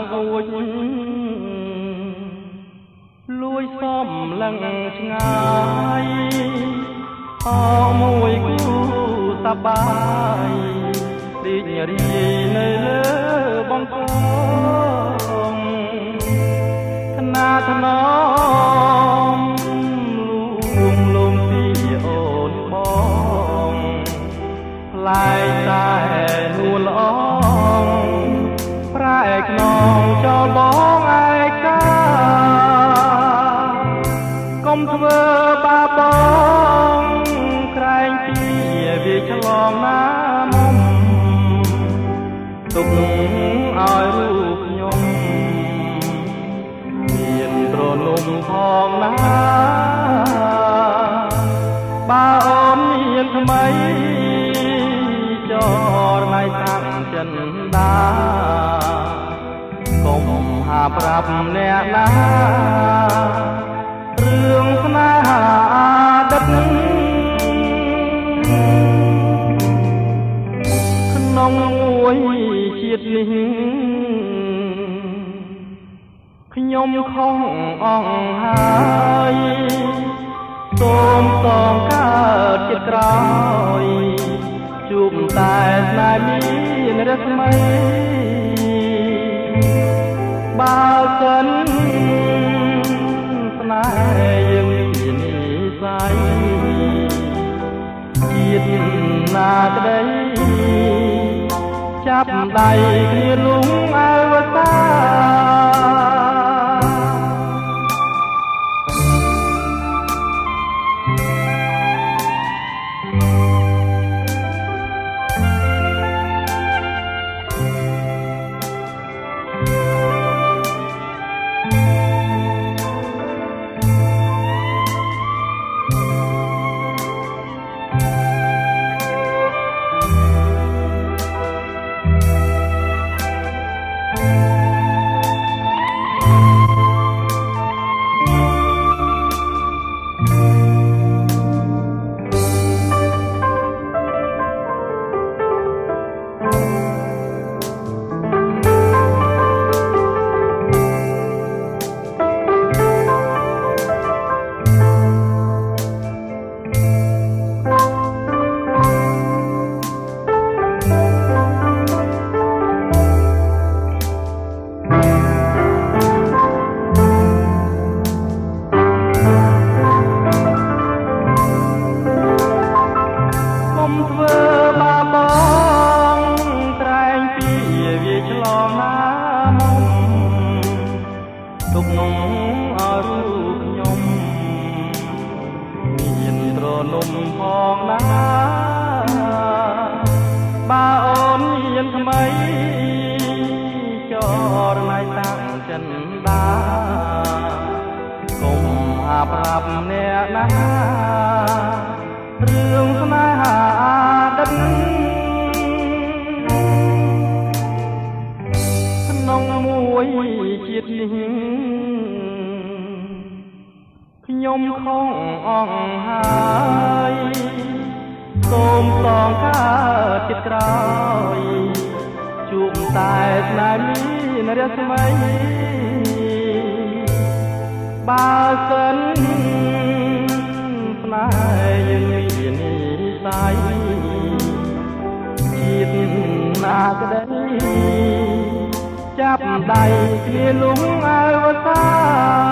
ងអួចលួយសំលឹងឆ្ងាយអមួយគូសបាយរីករាយនៅលើបងកងថ្នាថ្នមលួងលំពីអូនបងផ្លែតែនួនល្អប្រែខ្នងចូលបងឯកាកុំធ្វើបាបបងក្រែងពីវាឆ្លងណាមុំទុកឲ្យរូបខ្ញុំមានប្រនំផងណាបើអូនមានថ្មីចរណៃតាំងចិនដាកុំហាប្រាប់អ្នកណារឿងស្នេហាដិតក្នុងមួយជាតិនេះខ្ញុំខំអង្ហើយសូមតងកើតជាតិក្រោយជួបតែស្នេហ៍មានរស្មីបើសិនស្នេហ៍យើងមាននិស័យជាតិណាក្តីចាប់ដៃគ្នាលំអវតាទុកនំឲ្យរូបខ្ញុំមានត្រនំផងណាបើអូនមានថ្មីចរណៃតាំងចិនដាកុំហាប្រាប់អ្នកណារឿងស្នេហាដិតក្នុងមួយជាតិនេះខ្ញុំខំអង្ហើយសូមតងកើតជាតិក្រោយជួបតែស្នេហ៍មានរស្មីបើសិនស្នេហ៍យើងមាននិស័យជាតិណាក្តីចាប់ដៃគ្នាលំអវតា